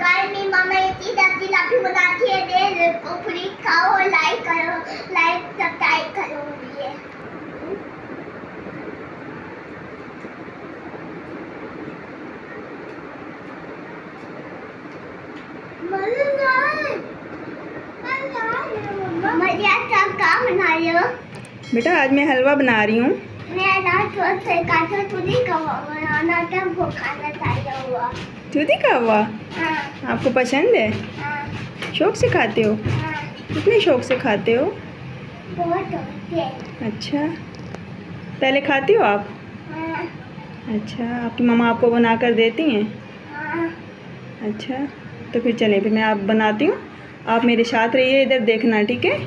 मेरी मामा इतनी सब्जी लाठी बनाती है, दे को प्लीज खाओ, लाइक करो, लाइक सब्सक्राइब करो मुझे। काम बना रही हो बेटा? आज मैं हलवा बना रही हूँ। दूधी का हलवा आपको पसंद है? शौक से खाते हो? कितने शौक से खाते हो? बहुत होते हैं। अच्छा, पहले खाती हो आप? अच्छा, आपकी मम्मा आपको बना कर देती हैं? अच्छा, तो फिर चलें, फिर मैं आप बनाती हूँ, आप मेरे साथ रहिए, इधर देखना, ठीक है?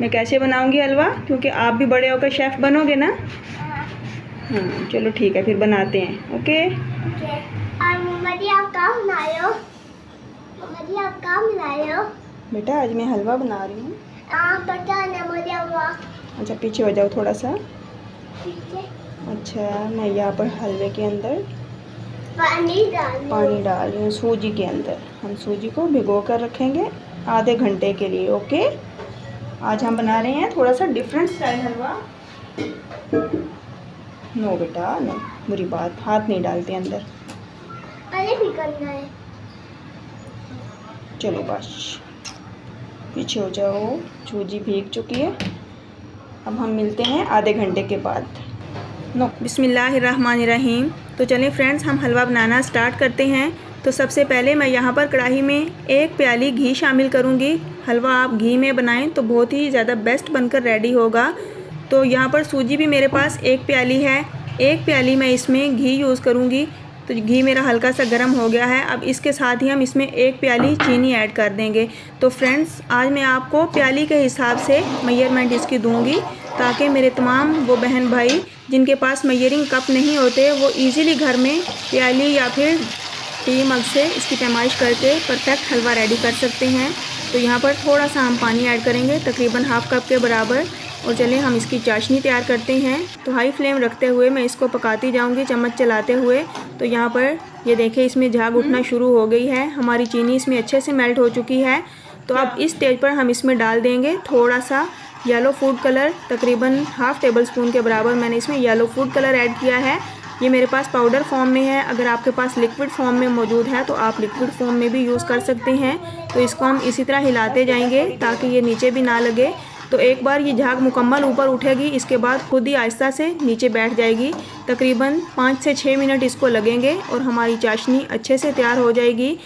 मैं कैसे बनाऊँगी हलवा, क्योंकि आप भी बड़े होकर शेफ़ बनोगे ना। हाँ चलो ठीक है, फिर बनाते हैं। ओके और मम्मा जी आप क्या बना रहे हो? मम्मा जी आप क्या बना रहे हो? बेटा आज मैं हलवा बना रही हूँ। पता नहीं मुझे हुआ। अच्छा पीछे हो जाओ थोड़ा सा। पीछे। अच्छा, मैं यहाँ पर हलवे के अंदर पानी डाल रही हूँ, सूजी के अंदर। हम सूजी को भिगो कर रखेंगे आधे घंटे के लिए। ओके, आज हम बना रहे हैं थोड़ा सा डिफरेंट स्टाइल हलवा। नो बेटा नो, बुरी बात, हाथ नहीं डालते अंदर। अरे भी करना है। चलो बस पीछे हो जाओ, सूजी भीग चुकी है। अब हम मिलते हैं आधे घंटे के बाद। नो बिस्मिल्लाहिर्रहमानिर्रहीम। तो चलें फ्रेंड्स, हम हलवा बनाना स्टार्ट करते हैं। तो सबसे पहले मैं यहाँ पर कढ़ाई में 1 प्याली घी शामिल करूँगी। हलवा आप घी में बनाएं तो बहुत ही ज़्यादा बेस्ट बनकर रेडी होगा। तो यहाँ पर सूजी भी मेरे पास 1 प्याली है। 1 प्याली मैं इसमें घी यूज़ करूँगी। तो घी मेरा हल्का सा गर्म हो गया है। अब इसके साथ ही हम इसमें 1 प्याली चीनी ऐड कर देंगे। तो फ्रेंड्स आज मैं आपको प्याली के हिसाब से मेजरमेंट इसकी दूँगी, ताकि मेरे तमाम वो बहन भाई जिनके पास मेजरिंग कप नहीं होते वो इजीली घर में प्याली या फिर टी मग से इसकी पैमाइश करके परफेक्ट हलवा रेडी कर सकते हैं। तो यहाँ पर थोड़ा सा हम पानी ऐड करेंगे, तकरीबन हाफ़ कप के बराबर। और चलिए हम इसकी चाशनी तैयार करते हैं। तो हाई फ्लेम रखते हुए मैं इसको पकाती जाऊँगी चम्मच चलाते हुए। तो यहाँ पर ये देखें इसमें झाग उठना शुरू हो गई है, हमारी चीनी इसमें अच्छे से मेल्ट हो चुकी है। तो अब इस स्टेज पर हम इसमें डाल देंगे थोड़ा सा येलो फूड कलर, तकरीबन हाफ़ टेबल स्पून के बराबर मैंने इसमें येलो फूड कलर ऐड किया है। ये मेरे पास पाउडर फॉर्म में है, अगर आपके पास लिक्विड फॉर्म में मौजूद है तो आप लिक्विड फॉर्म में भी यूज़ कर सकते हैं। तो इसको हम इसी तरह हिलाते जाएंगे ताकि ये नीचे भी ना लगे। तो एक बार ये झाग मुकम्मल ऊपर उठेगी, इसके बाद खुद ही आहिस्ता से नीचे बैठ जाएगी। तकरीबन 5 से 6 मिनट इसको लगेंगे और हमारी चाशनी अच्छे से तैयार हो जाएगी।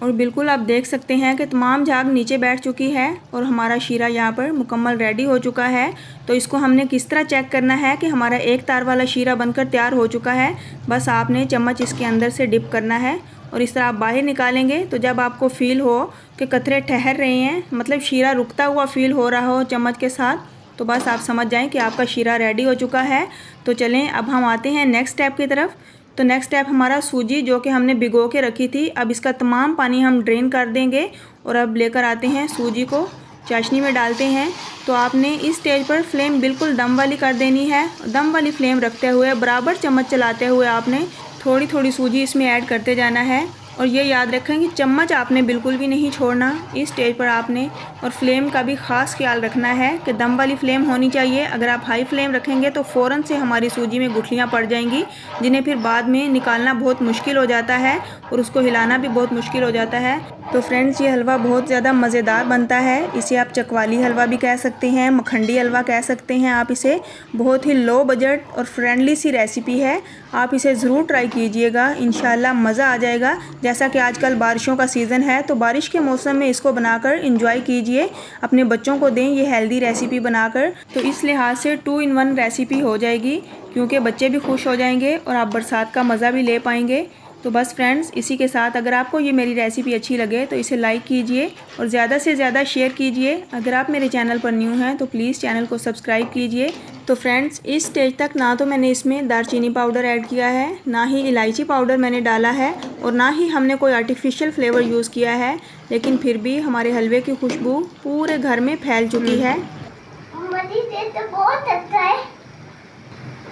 और बिल्कुल आप देख सकते हैं कि तमाम झाग नीचे बैठ चुकी है और हमारा शीरा यहाँ पर मुकम्मल रेडी हो चुका है। तो इसको हमने किस तरह चेक करना है कि हमारा एक तार वाला शीरा बनकर तैयार हो चुका है। बस आपने चम्मच इसके अंदर से डिप करना है और इस तरह आप बाहर निकालेंगे। तो जब आपको फ़ील हो कि कतरे ठहर रहे हैं, मतलब शीरा रुकता हुआ फ़ील हो रहा हो चम्मच के साथ, तो बस आप समझ जाएं कि आपका शीरा रेडी हो चुका है। तो चलें अब हम आते हैं नेक्स्ट स्टेप की तरफ। तो नेक्स्ट स्टेप हमारा सूजी जो कि हमने भिगो के रखी थी, अब इसका तमाम पानी हम ड्रेन कर देंगे और अब लेकर आते हैं सूजी को चाशनी में डालते हैं। तो आपने इस स्टेज पर फ्लेम बिल्कुल दम वाली कर देनी है। दम वाली फ्लेम रखते हुए बराबर चम्मच चलाते हुए आपने थोड़ी थोड़ी सूजी इसमें ऐड करते जाना है। और ये याद रखें कि चम्मच आपने बिल्कुल भी नहीं छोड़ना इस स्टेज पर आपने। और फ्लेम का भी ख़ास ख्याल रखना है कि दम वाली फ्लेम होनी चाहिए। अगर आप हाई फ्लेम रखेंगे तो फ़ौरन से हमारी सूजी में गुठलियाँ पड़ जाएंगी, जिन्हें फिर बाद में निकालना बहुत मुश्किल हो जाता है और उसको हिलाना भी बहुत मुश्किल हो जाता है। तो फ्रेंड्स ये हलवा बहुत ज़्यादा मज़ेदार बनता है। इसे आप चकवाली हलवा भी कह सकते हैं, मखंडी हलवा कह सकते हैं आप इसे। बहुत ही लो बजट और फ्रेंडली सी रेसिपी है, आप इसे ज़रूर ट्राई कीजिएगा, इंशाल्लाह मज़ा आ जाएगा। जैसा कि आजकल बारिशों का सीज़न है तो बारिश के मौसम में इसको बनाकर एंजॉय कीजिए, अपने बच्चों को दें ये हेल्दी रेसिपी बनाकर। तो इस लिहाज से 2 in 1 रेसिपी हो जाएगी, क्योंकि बच्चे भी खुश हो जाएंगे और आप बरसात का मज़ा भी ले पाएंगे। तो बस फ्रेंड्स इसी के साथ अगर आपको ये मेरी रेसिपी अच्छी लगे तो इसे लाइक कीजिए और ज़्यादा से ज़्यादा शेयर कीजिए। अगर आप मेरे चैनल पर न्यू हैं तो प्लीज़ चैनल को सब्सक्राइब कीजिए। तो फ्रेंड्स इस स्टेज तक ना तो मैंने इसमें दालचीनी पाउडर ऐड किया है, ना ही इलायची पाउडर मैंने डाला है और ना ही हमने कोई आर्टिफिशियल फ्लेवर यूज़ किया है, लेकिन फिर भी हमारे हलवे की खुशबू पूरे घर में फैल चुकी है। मम्मी से तो बहुत अच्छा है,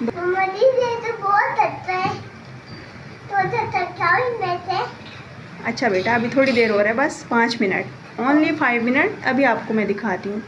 मम्मी से तो बहुत अच्छा है। तो अच्छा में से अच्छा बेटा, अभी थोड़ी देर हो रहा है, बस 5 मिनट, ओनली 5 मिनट। अभी आपको मैं दिखाती हूँ।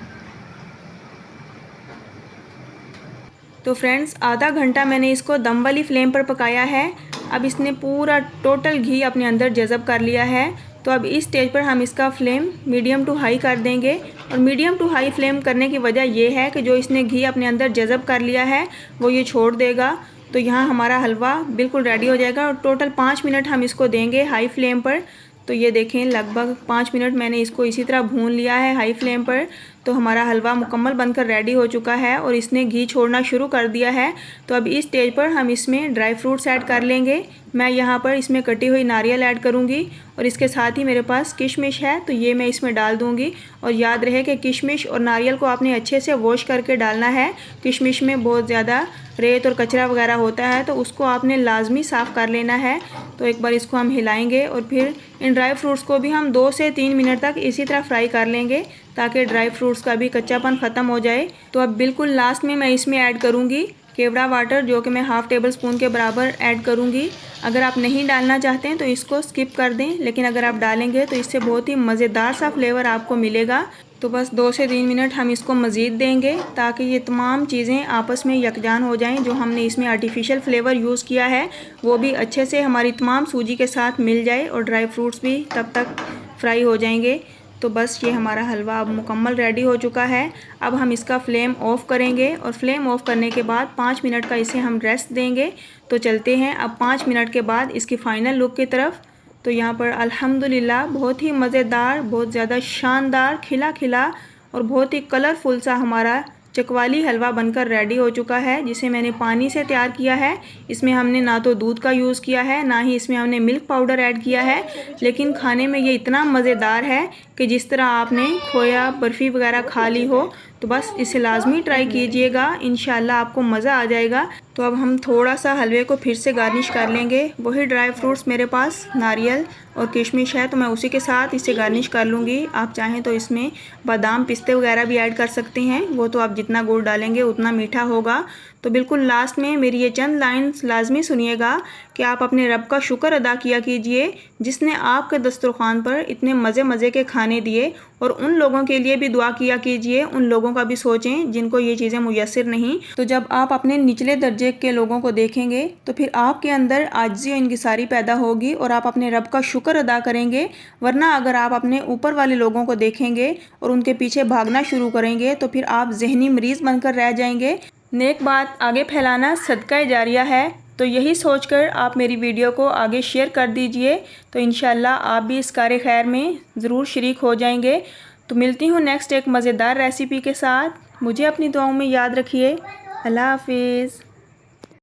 तो फ्रेंड्स, आधा घंटा मैंने इसको दम वाली फ्लेम पर पकाया है। अब इसने पूरा टोटल घी अपने अंदर जज़ब कर लिया है। तो अब इस स्टेज पर हम इसका फ्लेम मीडियम टू हाई कर देंगे। और मीडियम टू हाई फ्लेम करने की वजह यह है कि जो इसने घी अपने अंदर जज़ब कर लिया है वो ये छोड़ देगा। तो यहाँ हमारा हलवा बिल्कुल रेडी हो जाएगा। और टोटल 5 मिनट हम इसको देंगे हाई फ्लेम पर। तो ये देखें, लगभग 5 मिनट मैंने इसको इसी तरह भून लिया है हाई फ्लेम पर। तो हमारा हलवा मुकम्मल बनकर रेडी हो चुका है और इसने घी छोड़ना शुरू कर दिया है। तो अब इस स्टेज पर हम इसमें ड्राई फ्रूट्स ऐड कर लेंगे। मैं यहाँ पर इसमें कटी हुई नारियल ऐड करूँगी और इसके साथ ही मेरे पास किशमिश है, तो ये मैं इसमें डाल दूँगी। और याद रहे कि किशमिश और नारियल को आपने अच्छे से वॉश करके डालना है। किशमिश में बहुत ज़्यादा रेत और कचरा वगैरह होता है, तो उसको आपने लाजमी साफ़ कर लेना है। तो एक बार इसको हम हिलाएंगे और फिर इन ड्राई फ्रूट्स को भी हम 2 से 3 मिनट तक इसी तरह फ्राई कर लेंगे ताकि ड्राई फ्रूट्स का भी कच्चापन ख़त्म हो जाए। तो अब बिल्कुल लास्ट में मैं इसमें ऐड करूँगी केवड़ा वाटर, जो कि मैं हाफ़ टेबल स्पून के बराबर ऐड करूँगी। अगर आप नहीं डालना चाहते हैं तो इसको स्किप कर दें, लेकिन अगर आप डालेंगे तो इससे बहुत ही मज़ेदार सा फ्लेवर आपको मिलेगा। तो बस 2 से 3 मिनट हम इसको मज़ीद देंगे ताकि ये तमाम चीज़ें आपस में यकजान हो जाएं। जो हमने इसमें आर्टिफिशियल फ्लेवर यूज़ किया है वो भी अच्छे से हमारी तमाम सूजी के साथ मिल जाए और ड्राई फ्रूट्स भी तब तक फ्राई हो जाएंगे। तो बस ये हमारा हलवा अब मुकम्मल रेडी हो चुका है। अब हम इसका फ्लेम ऑफ़ करेंगे और फ्लेम ऑफ़ करने के बाद 5 मिनट का इसे हम रेस्ट देंगे। तो चलते हैं अब 5 मिनट के बाद इसकी फ़ाइनल लुक की तरफ। तो यहाँ पर अल्हम्दुलिल्लाह बहुत ही मज़ेदार, बहुत ज़्यादा शानदार, खिला खिला और बहुत ही कलरफुल सा हमारा चकवाली हलवा बनकर रेडी हो चुका है, जिसे मैंने पानी से तैयार किया है। इसमें हमने ना तो दूध का यूज़ किया है, ना ही इसमें हमने मिल्क पाउडर ऐड किया है, लेकिन खाने में ये इतना मज़ेदार है कि जिस तरह आपने खोया बर्फ़ी वगैरह खा ली हो। तो बस इसे लाजमी ट्राई कीजिएगा, इंशाल्लाह आपको मज़ा आ जाएगा। तो अब हम थोड़ा सा हलवे को फिर से गार्निश कर लेंगे। वही ड्राई फ्रूट्स मेरे पास नारियल और किशमिश है, तो मैं उसी के साथ इसे गार्निश कर लूँगी। आप चाहें तो इसमें बादाम पिस्ते वगैरह भी ऐड कर सकते हैं, वो तो आप जितना गुड़ डालेंगे उतना मीठा होगा। तो बिल्कुल लास्ट में मेरी ये चंद लाइन्स लाजमी सुनिएगा कि आप अपने रब का शुक्र अदा किया कीजिए जिसने आपके दस्तरखान पर इतने मज़े मज़े के खाने दिए। और उन लोगों के लिए भी दुआ किया कीजिए, उन लोगों का भी सोचें जिनको ये चीज़ें मुयस्सर नहीं। तो जब आप अपने निचले दर्जे के लोगों को देखेंगे तो फिर आपके अंदर आजिज़ी और इंकिसारी पैदा होगी और आप अपने रब का शुक्र अदा करेंगे। वरना अगर आप अपने ऊपर वाले लोगों को देखेंगे और उनके पीछे भागना शुरू करेंगे तो फिर आप जहनी मरीज़ बनकर रह जाएंगे। नेक बात आगे फैलाना सदका जारिया है। तो यही सोचकर आप मेरी वीडियो को आगे शेयर कर दीजिए, तो इंशाल्लाह आप भी इस कार्य खैर में ज़रूर शरीक हो जाएंगे। तो मिलती हूँ नेक्स्ट एक मज़ेदार रेसिपी के साथ। मुझे अपनी दुआओं में याद रखिए। अल्लाह हाफिज़।